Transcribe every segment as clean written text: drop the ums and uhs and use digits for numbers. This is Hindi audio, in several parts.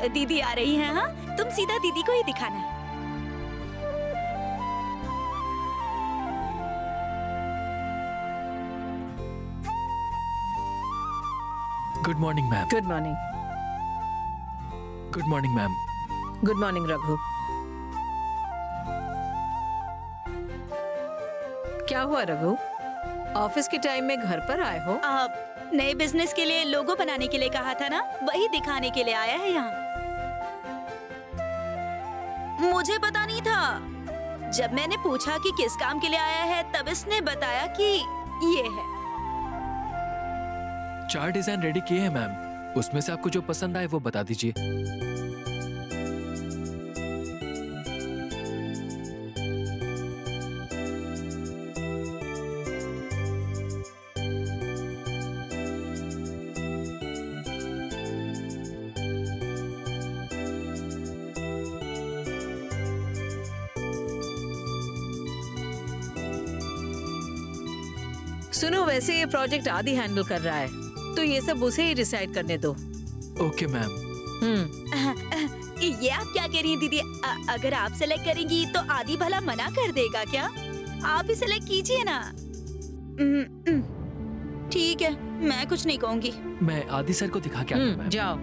दीदी आ रही है। हाँ, तुम सीधा दीदी को ही दिखाना। Good morning ma'am. Good morning. Good morning ma'am. Good morning Raghu. क्या हुआ रघु, ऑफिस के टाइम में घर पर आए हो? नए बिजनेस के लिए लोगो बनाने के लिए कहा था ना, वही दिखाने के लिए आया है यहाँ। मुझे पता नहीं था। जब मैंने पूछा कि किस काम के लिए आया है, तब इसने बताया कि ये है। 4 डिजाइन रेडी किए हैं मैम, उसमें से आपको जो पसंद आए वो बता दीजिए। सुनो, वैसे ये प्रोजेक्ट आदि हैंडल कर रहा है, तो ये सब उसे ही डिसाइड करने दो। Okay ma'am. ये आप क्या कह रही हैं दीदी? अगर आप सेलेक्ट करेंगी तो आदि भला मना कर देगा क्या? आप ही सेलेक्ट कीजिए ना। ठीक है, मैं कुछ नहीं कहूंगी। मैं आदि सर को दिखा के आता हूं मैम। जाओ।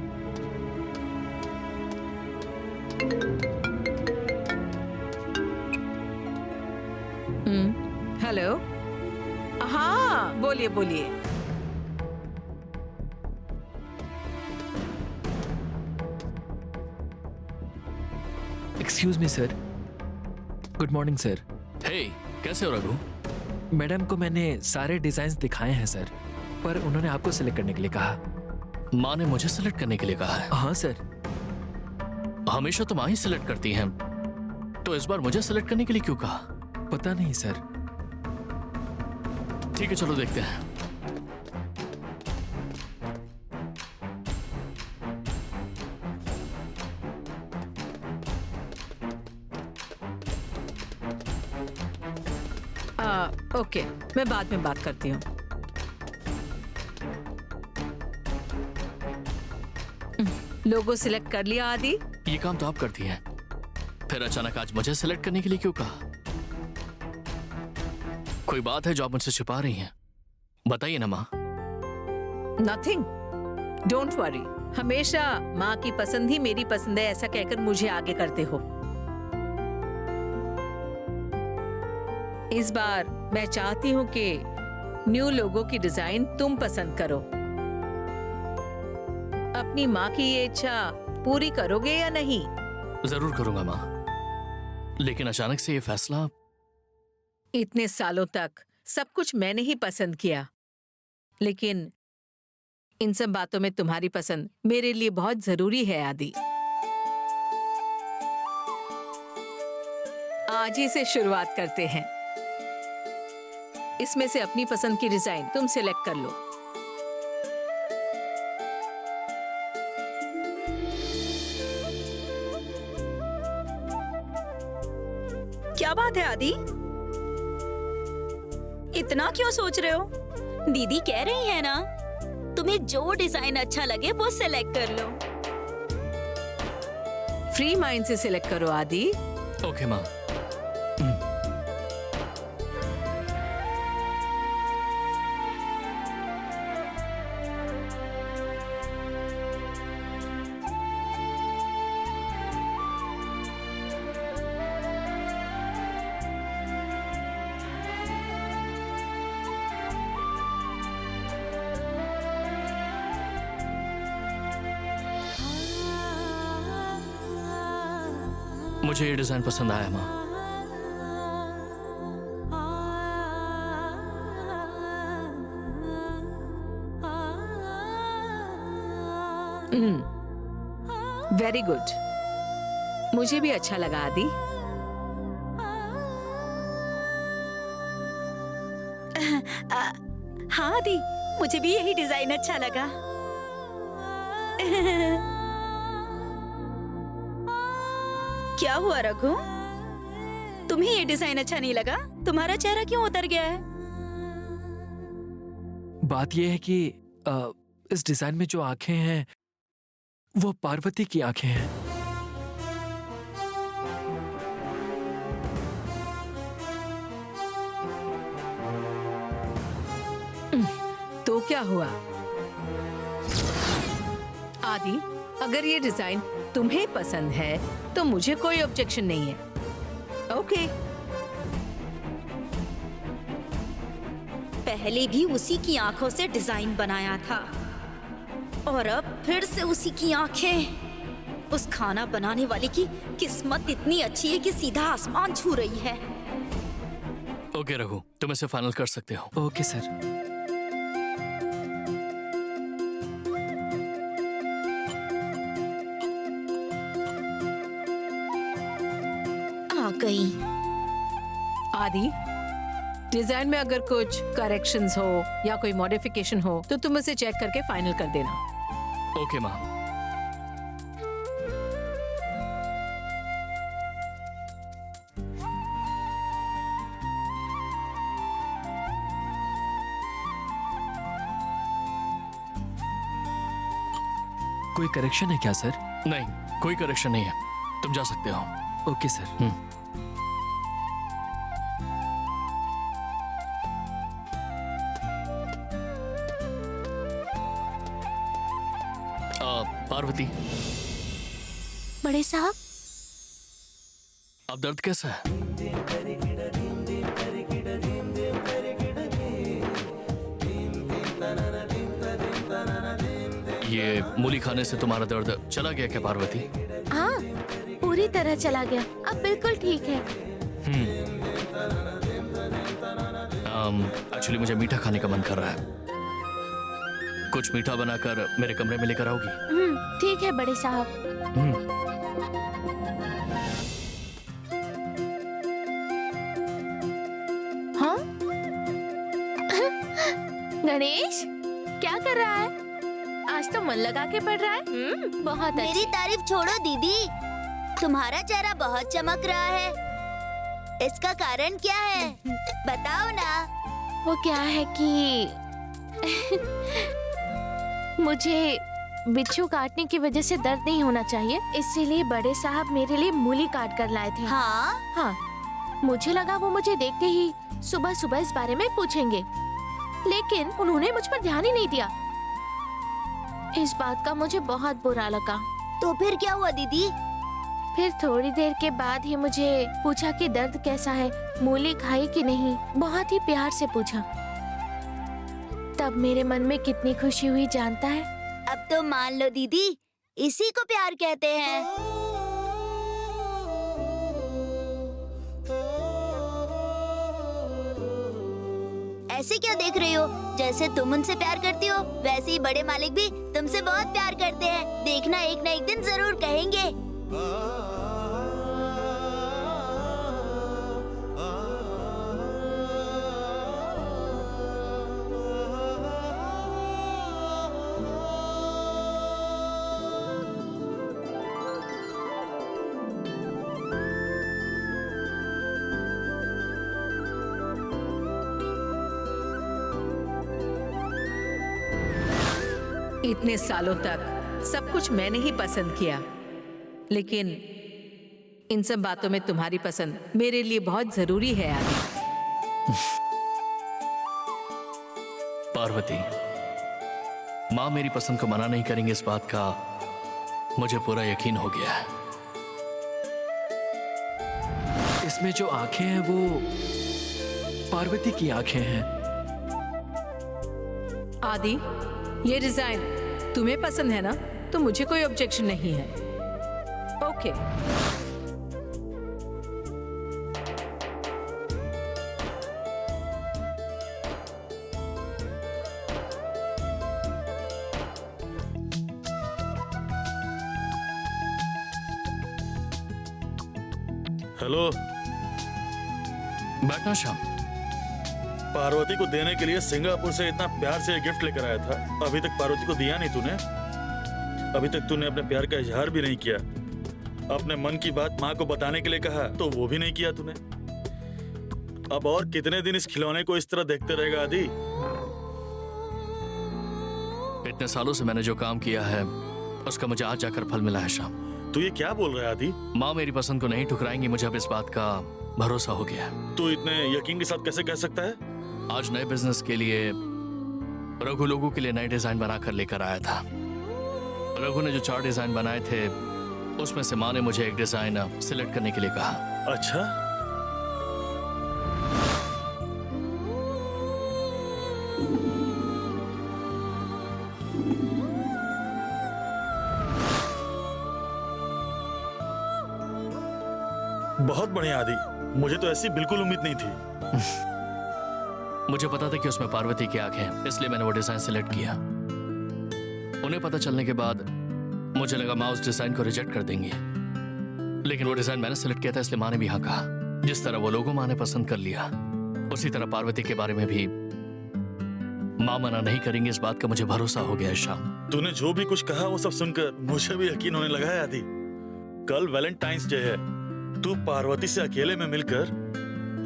हेलो। हाँ, बोलिए बोलिए। Excuse me sir. Good morning sir. Hey, कैसे हो रघु? मैडम को मैंने सारे डिजाइन दिखाए हैं सर, पर उन्होंने आपको सिलेक्ट करने के लिए कहा। माँ ने मुझे सिलेक्ट करने के लिए कहा है? हाँ सर। हमेशा तो माँ ही सिलेक्ट करती हैं, तो इस बार मुझे सिलेक्ट करने के लिए क्यों कहा? पता नहीं सर। ठीक है, चलो देखते हैं। ओके, मैं बाद में बात करती हूँ। लोगो सिलेक्ट कर लिया आदि? ये काम तो आप करती हैं, फिर अचानक आज मुझे सिलेक्ट करने के लिए क्यों कहा? कोई बात है जो आप मुझसे छुपा रही हैं? बताइए ना माँ। Nothing, don't worry. हमेशा माँ की पसंद ही मेरी पसंद है ऐसा कहकर मुझे आगे करते हो। इस बार मैं चाहती हूँ कि न्यू लोगो की डिजाइन तुम पसंद करो। अपनी माँ की ये इच्छा पूरी करोगे या नहीं? जरूर करूंगा माँ, लेकिन अचानक से ये फैसला। इतने सालों तक सब कुछ मैंने ही पसंद किया, लेकिन इन सब बातों में तुम्हारी पसंद मेरे लिए बहुत जरूरी है आदि। आज ही से शुरुआत करते हैं। इसमें से अपनी पसंद की डिजाइन तुम सिलेक्ट कर लो। क्या बात है आदि? इतना क्यों सोच रहे हो? दीदी कह रही है ना, तुम्हें जो डिजाइन अच्छा लगे वो सिलेक्ट कर लो। फ्री माइंड से सिलेक्ट करो आदि। ओके माँ। मुझे ये डिजाइन पसंद आया माँ। वेरी गुड, मुझे भी अच्छा लगा आदि। हाँ आदि, मुझे भी यही डिजाइन अच्छा लगा। क्या हुआ रघु? तुम्हें ये डिजाइन अच्छा नहीं लगा? तुम्हारा चेहरा क्यों उतर गया है? बात यह है कि इस डिजाइन में जो आंखें हैं वो पार्वती की आंखें हैं। तो क्या हुआ आदि? अगर ये डिजाइन तुम्हें पसंद है तो मुझे कोई ऑब्जेक्शन नहीं है। ओके। पहले भी उसी की आंखों से डिजाइन बनाया था और अब फिर से उसी की आंखें। उस खाना बनाने वाले की किस्मत इतनी अच्छी है कि सीधा आसमान छू रही है। ओके रघु, तुम इसे फाइनल कर सकते हो। Okay sir. आ गई। आदि, डिजाइन में अगर कुछ करेक्शंस हो या कोई मॉडिफिकेशन हो तो तुम उसे चेक करके फाइनल कर देना। ओके माँ। कोई करेक्शन है क्या सर? नहीं, कोई करेक्शन नहीं है, तुम जा सकते हो। Okay sir. पार्वती, बड़े साहब, अब दर्द कैसा है? ये मूली खाने से तुम्हारा दर्द चला गया क्या पार्वती? हाँ, पूरी तरह चला गया, अब बिल्कुल ठीक है। एक्चुअली मुझे मीठा खाने का मन कर रहा है। कुछ मीठा बनाकर मेरे कमरे में लेकर आओगी? ठीक है बड़े साहब। हाँ? गणेश, क्या कर रहा है? आज तो मन लगा के पढ़ रहा है। बहुत मेरी अच्छी। तारीफ छोड़ो दीदी, तुम्हारा चेहरा बहुत चमक रहा है। इसका कारण क्या है? बताओ ना। वो क्या है कि मुझे बिच्छू काटने की वजह से दर्द नहीं होना चाहिए, इसीलिए बड़े साहब मेरे लिए मूली काट कर लाए थे। हाँ? हाँ, मुझे लगा वो मुझे देखते ही सुबह सुबह इस बारे में पूछेंगे, लेकिन उन्होंने मुझ पर ध्यान ही नहीं दिया। इस बात का मुझे बहुत बुरा लगा। तो फिर क्या हुआ दीदी? फिर थोड़ी देर के बाद ही मुझे पूछा कि दर्द कैसा है, मूली खाई कि नहीं, बहुत ही प्यार से पूछा। तब मेरे मन में कितनी खुशी हुई जानता है? अब तो मान लो दीदी, इसी को प्यार कहते हैं। ऐसे क्या देख रही हो? जैसे तुम उनसे प्यार करती हो, वैसे ही बड़े मालिक भी तुमसे बहुत प्यार करते हैं। देखना एक ना एक दिन जरूर कहेंगे। इतने सालों तक सब कुछ मैंने ही पसंद किया, लेकिन इन सब बातों में तुम्हारी पसंद मेरे लिए बहुत जरूरी है आदि। पार्वती, माँ मेरी पसंद को मना नहीं करेंगे, इस बात का मुझे पूरा यकीन हो गया है। इसमें जो आंखें हैं वो पार्वती की आंखें हैं। आदि, ये डिजाइन तुम्हें पसंद है ना, तो मुझे कोई ऑब्जेक्शन नहीं है। ओके। हेलो, बैठना श्याम। पार्वती को देने के लिए सिंगापुर से इतना प्यार से गिफ्ट लेकर आया था, अभी तक पार्वती को दिया नहीं तूने। अभी तक तूने अपने प्यार का इजहार भी नहीं किया। अपने मन की बात माँ को बताने के लिए कहा तो वो भी नहीं किया तूने। अब और कितने दिन इस खिलौने को इस तरह देखते रहेगा आदि? इतने सालों से मैंने जो काम किया है उसका मुझे आज जाकर फल मिला है श्याम। तू ये क्या बोल रहा है आदि? माँ मेरी पसंद को नहीं ठुकराएंगी, मुझे अब इस बात का भरोसा हो गया है। तू इतने यकीन के साथ कैसे कह सकता है? आज नए बिजनेस के लिए रघु लोगों के लिए नए डिजाइन बनाकर लेकर आया था। रघु ने जो 4 डिजाइन बनाए थे उसमें से माँ ने मुझे एक डिजाइन सिलेक्ट करने के लिए कहा। अच्छा, बहुत बढ़िया आदि। मुझे तो ऐसी बिल्कुल उम्मीद नहीं थी। मुझे पता था कि उसमें पार्वती की आंखें हैं, इसलिए मैंने वो डिजाइन सिलेक्ट किया। उन्हें पता चलने के बाद मुझे लगा माँ उस डिजाइन को रिजेक्ट कर देंगी, लेकिन वो डिजाइन मैंने सिलेक्ट किया था, इसलिए माँ ने भी हाँ कहा। जिस तरह वो लोगों माँ ने पसंद कर लिया, उसी तरह पार्वती के बारे में भी माँ मना नहीं करेंगे, इस बात का मुझे भरोसा हो गया है श्याम। तूने जो भी कुछ कहा वो सब सुनकर मुझे भी यकीन होने लगा है आदि। कल वैलेंटाइंस डे है, तू पार्वती से अकेले में मिलकर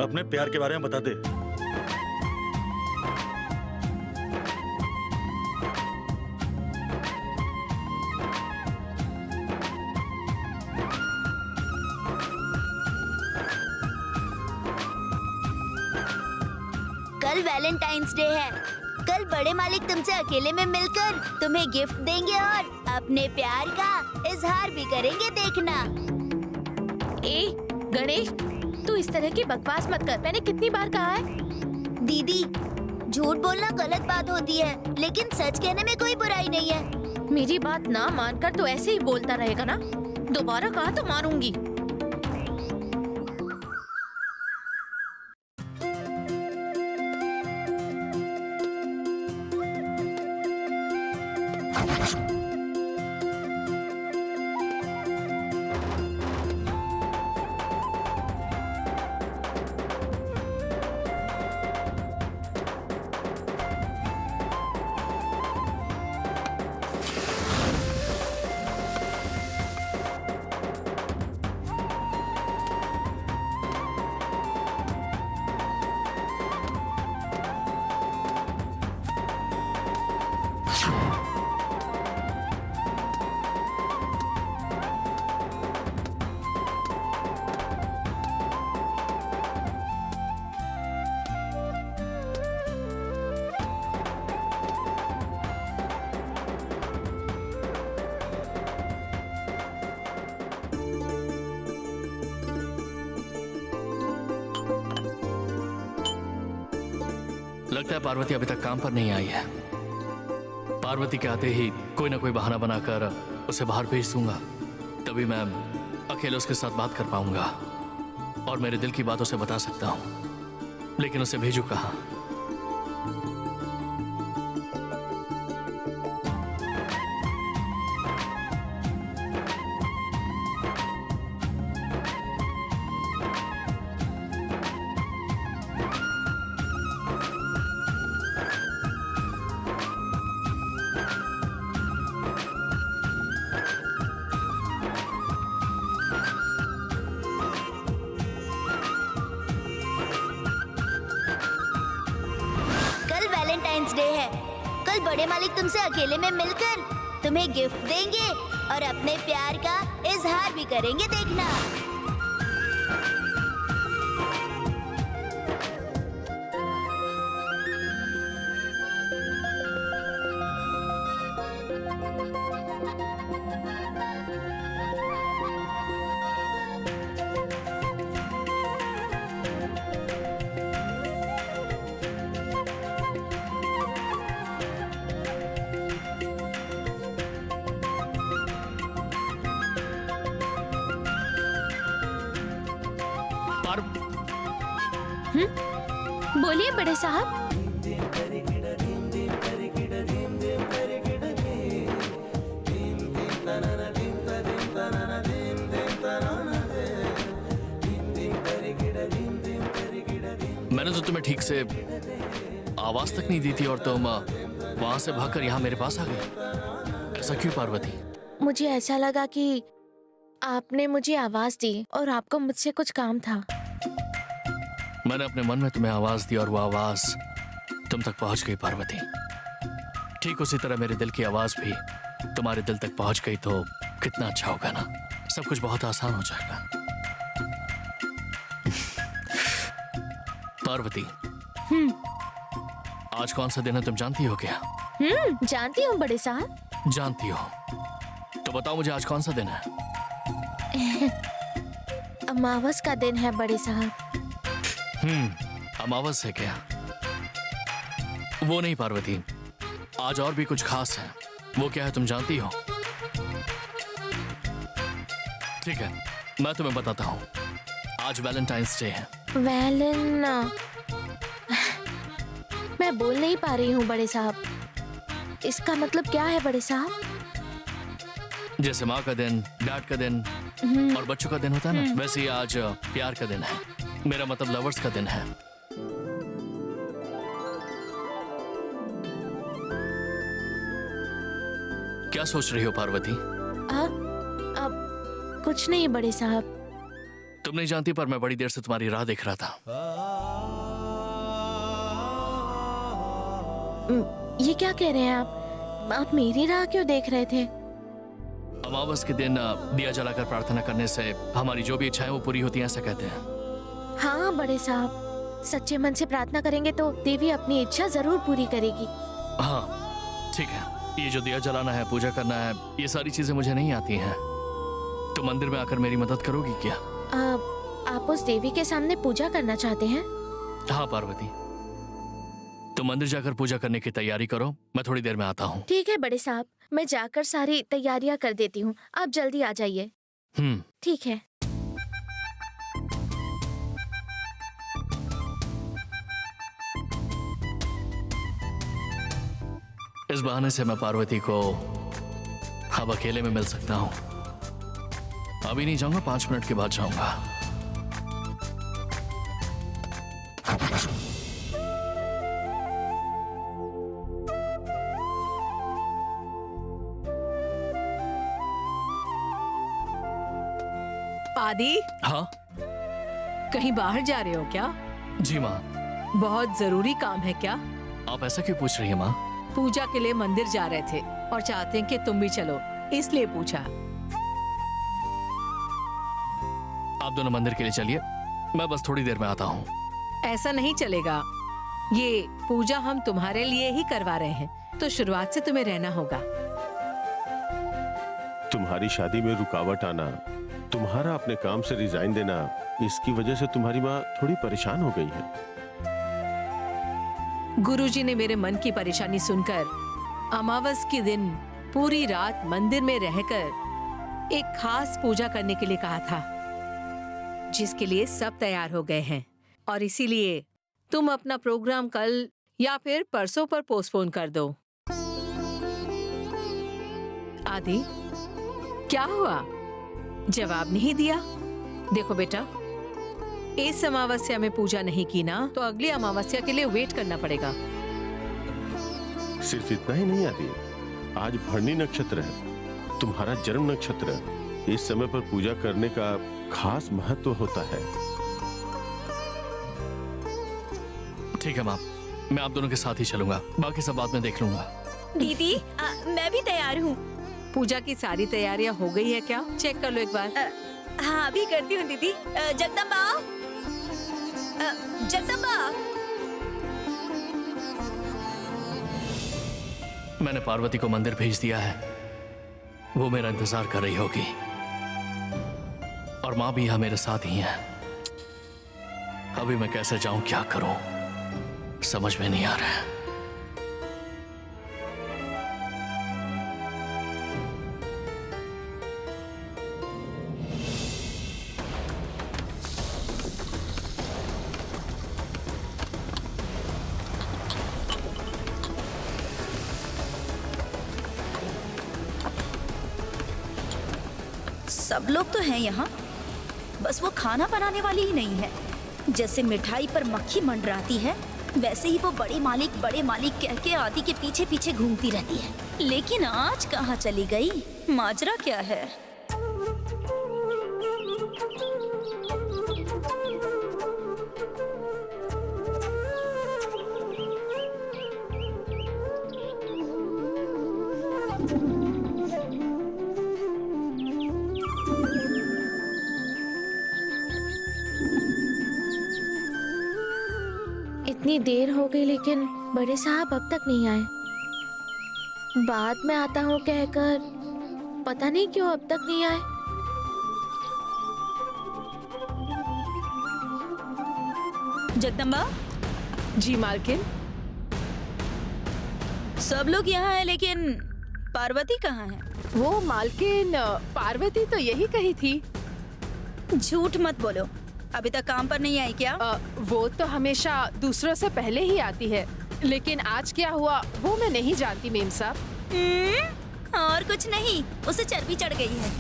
अपने प्यार के बारे में बता दे। कल वैलेंटाइंस डे है। कल बड़े मालिक तुमसे अकेले में मिलकर तुम्हें गिफ्ट देंगे और अपने प्यार का इजहार भी करेंगे, देखना। ए गणेश, तू इस तरह की बकवास मत कर। मैंने कितनी बार कहा है। दीदी, झूठ बोलना गलत बात होती है, लेकिन सच कहने में कोई बुराई नहीं है। मेरी बात ना मानकर तो ऐसे ही बोलता रहेगा ना? दोबारा कहा तो मारूंगी। लगता है पार्वती अभी तक काम पर नहीं आई है। पार्वती के आते ही कोई ना कोई बहाना बनाकर उसे बाहर भेज दूंगा, तभी मैं अकेले उसके साथ बात कर पाऊंगा और मेरे दिल की बात उसे बता सकता हूं। लेकिन उसे भेजू कहाँ? वैलेंटाइंस डे है। कल बड़े मालिक तुमसे अकेले में मिलकर तुम्हें गिफ्ट देंगे और अपने प्यार का इजहार भी करेंगे, देखना। बोलिए बड़े साहब। मैंने तो तुम्हें ठीक से आवाज तक नहीं दी थी और तुम वहां से भागकर यहाँ मेरे पास आ गई। ऐसा क्यों पार्वती? मुझे ऐसा लगा कि आपने मुझे आवाज दी और आपको मुझसे कुछ काम था। मैंने अपने मन में तुम्हें आवाज दी और वो आवाज तुम तक पहुंच गई पार्वती। ठीक उसी तरह मेरे दिल की आवाज भी तुम्हारे दिल तक पहुंच गई तो कितना अच्छा होगा ना, सब कुछ बहुत आसान हो जाएगा। पार्वती, आज कौन सा दिन है तुम जानती हो क्या? जानती हूँ बड़े साहब। जानती हो तो बताओ मुझे आज कौन सा दिन है? अमावस का दिन है बड़े साहब। अमावस है क्या? वो नहीं पार्वती, आज और भी कुछ खास है। वो क्या है तुम जानती हो? ठीक है, मैं तुम्हें बताता हूँ। आज वैलेंटाइंस डे है। मैं बोल नहीं पा रही हूँ बड़े साहब, इसका मतलब क्या है बड़े साहब? जैसे माँ का दिन, डैड का दिन और बच्चों का दिन होता है ना, वैसे ही आज प्यार का दिन है। मेरा मतलब लवर्स का दिन है। क्या सोच रही हो पार्वती? अब कुछ नहीं बड़े साहब। तुम नहीं जानती पर मैं बड़ी देर से तुम्हारी राह देख रहा था। ये क्या कह रहे हैं आप मेरी राह क्यों देख रहे थे? अमावस के दिन दिया जलाकर प्रार्थना करने से हमारी जो भी इच्छाएं वो पूरी होती हैं, ऐसा कहते हैं। हाँ बड़े साहब, सच्चे मन से प्रार्थना करेंगे तो देवी अपनी इच्छा जरूर पूरी करेगी। हाँ ठीक है, ये जो दिया जलाना है, पूजा करना है, ये सारी चीजें मुझे नहीं आती हैं। तो मंदिर में आकर मेरी मदद करोगी क्या? आप उस देवी के सामने पूजा करना चाहते हैं? हाँ पार्वती, तो मंदिर जाकर पूजा करने की तैयारी करो, मैं थोड़ी देर में आता हूँ। ठीक है बड़े साहब, मैं जाकर सारी तैयारियां कर देती हूँ, आप जल्दी आ जाइए। ठीक है। इस बहाने से मैं पार्वती को अब अकेले में मिल सकता हूँ। अभी नहीं जाऊंगा, 5 मिनट के बाद जाऊंगा। आदि, हाँ कहीं बाहर जा रहे हो क्या? जी माँ। बहुत जरूरी काम है क्या? आप ऐसा क्यों पूछ रही हैं माँ? पूजा के लिए मंदिर जा रहे थे और चाहते हैं कि तुम भी चलो, इसलिए पूछा। आप दोनों मंदिर के लिए चलिए, मैं बस थोड़ी देर में आता हूँ। ऐसा नहीं चलेगा, ये पूजा हम तुम्हारे लिए ही करवा रहे हैं, तो शुरुआत से तुम्हें रहना होगा। तुम्हारी शादी में रुकावट आना, तुम्हारा अपने काम से रिजाइन देना, इसकी वजह से तुम्हारी माँ थोड़ी परेशान हो गई है। गुरुजी ने मेरे मन की परेशानी सुनकर अमावस के दिन पूरी रात मंदिर में रहकर एक खास पूजा करने के लिए कहा था, जिसके लिए सब तैयार हो गए हैं। और इसीलिए तुम अपना प्रोग्राम कल या फिर परसों पर पोस्टपोन कर दो। आदि, क्या हुआ? जवाब नहीं दिया? देखो बेटा, इस अमावस्या में पूजा नहीं की ना तो अगली अमावस्या के लिए वेट करना पड़ेगा। सिर्फ इतना ही नहीं आदि, आज भरणी नक्षत्र है, तुम्हारा जन्म नक्षत्र है। इस समय पर पूजा करने का खास महत्व होता है। ठीक है माँ, मैं आप दोनों के साथ ही चलूंगा, बाकी सब बात में देख लूंगा। दीदी, मैं भी तैयार हूँ। पूजा की सारी तैयारियां हो गई है क्या? चेक कर लो एक बार। हाँ अभी करती हूँ दीदी। जगदम्बा, जगदम्बा। मैंने पार्वती को मंदिर भेज दिया है, वो मेरा इंतजार कर रही होगी। और माँ भी यहाँ मेरे साथ ही है। अभी मैं कैसे जाऊं, क्या करूं, समझ में नहीं आ रहा है। सब लोग तो हैं यहाँ, बस वो खाना बनाने वाली ही नहीं है। जैसे मिठाई पर मक्खी मंडराती है, वैसे ही वो बड़े मालिक कह के आदि के पीछे पीछे घूमती रहती है। लेकिन आज कहाँ चली गई? माजरा क्या है? इतनी देर हो गई लेकिन बड़े साहब अब तक नहीं आए। बाद में आता हूँ कहकर पता नहीं क्यों अब तक नहीं आए। जगदम्बा, जी मालकिन। सब लोग यहाँ हैं लेकिन पार्वती कहाँ है? वो मालकिन पार्वती तो यही कही थी। झूठ मत बोलो, अभी तक काम पर नहीं आई क्या? वो तो हमेशा दूसरों से पहले ही आती है, लेकिन आज क्या हुआ वो मैं नहीं जानती मेम साहब। और कुछ नहीं, उसे चर्बी चढ़ गई है।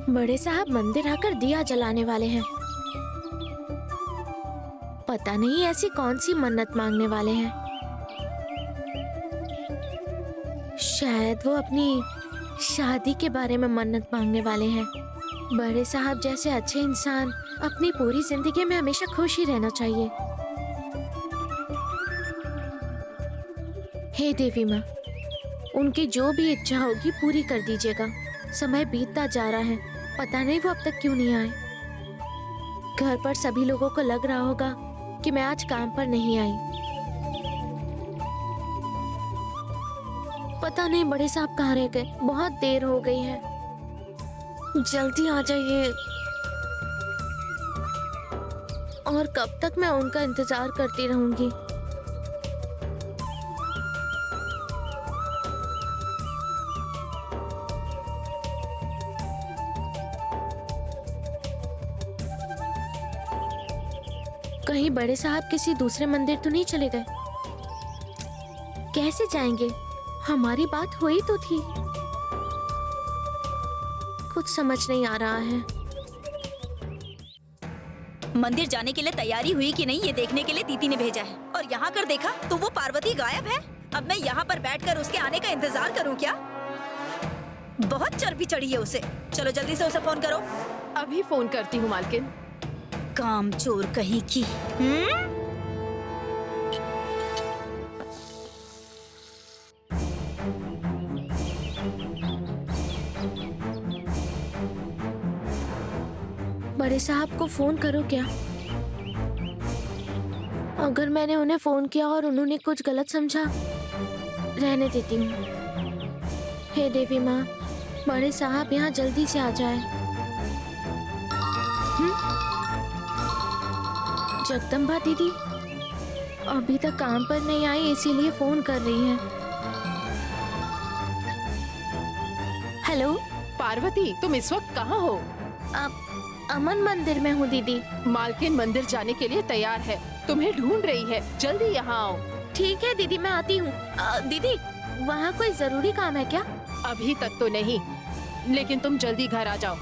बड़े साहब मंदिर आकर दिया जलाने वाले हैं। पता नहीं ऐसी कौन सी मन्नत मांगने वाले हैं। शायद वो अपनी शादी के बारे में मन्नत मांगने वाले हैं। बड़े साहब जैसे अच्छे इंसान अपनी पूरी जिंदगी में हमेशा खुश ही रहना चाहिए। हे देवी माँ, उनकी जो भी इच्छा होगी पूरी कर दीजिएगा। समय बीतता जा रहा है, पता नहीं वो अब तक क्यों नहीं आए। घर पर सभी लोगों को लग रहा होगा कि मैं आज काम पर नहीं आई। पता नहीं बड़े साहब कहाँ रह गए। बहुत देर हो गई है, जल्दी आ जाइए। और कब तक मैं उनका इंतजार करती रहूंगी। कहीं बड़े साहब किसी दूसरे मंदिर तो नहीं चले गए? कैसे जाएंगे? हमारी बात हुई तो थी। कुछ समझ नहीं आ रहा है। मंदिर जाने के लिए तैयारी हुई कि नहीं ये देखने के लिए दीदी ने भेजा है, और यहाँ कर देखा तो वो पार्वती गायब है। अब मैं यहाँ पर बैठकर उसके आने का इंतजार करूँ क्या? बहुत चर्बी चढ़ी है उसे। चलो जल्दी से उसे फोन करो। अभी फोन करती हूँ मालकिन। कामचोर कहीं की। बड़े साहब को फोन करो क्या? अगर मैंने उन्हें फोन किया और उन्होंने कुछ गलत समझा, रहने देती हूँ। हे देवी माँ, बड़े साहब यहाँ जल्दी से आ जाए। जगदम्बा दीदी अभी तक काम पर नहीं आई, इसीलिए फोन कर रही हैं। हेलो पार्वती, तुम इस वक्त कहाँ हो? अमन मंदिर में हूँ दीदी। मालकिन मंदिर जाने के लिए तैयार है, तुम्हें ढूंढ रही है, जल्दी यहाँ आओ। ठीक है दीदी, मैं आती हूँ। दीदी वहाँ कोई जरूरी काम है क्या? अभी तक तो नहीं, लेकिन तुम जल्दी घर आ जाओ।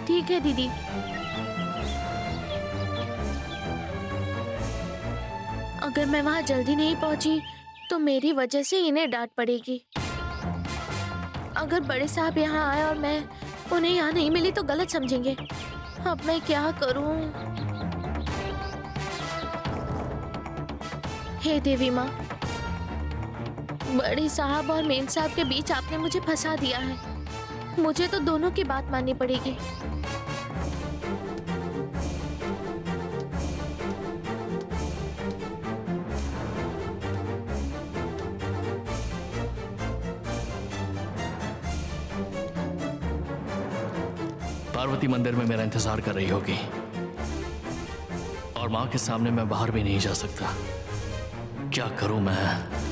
ठीक है दीदी। अगर मैं वहाँ जल्दी नहीं पहुँची तो मेरी वजह से इन्हें डांट पड़ेगी। अगर बड़े साहब यहाँ आए और मैं उन्हें यहाँ नहीं मिली तो गलत समझेंगे। अब मैं क्या करूँ? हे देवी माँ, बड़े साहब और मेम साहब के बीच आपने मुझे फंसा दिया है। मुझे तो दोनों की बात माननी पड़ेगी। पार्वती मंदिर में मेरा इंतजार कर रही होगी, और माँ के सामने मैं बाहर भी नहीं जा सकता। क्या करूं मैं?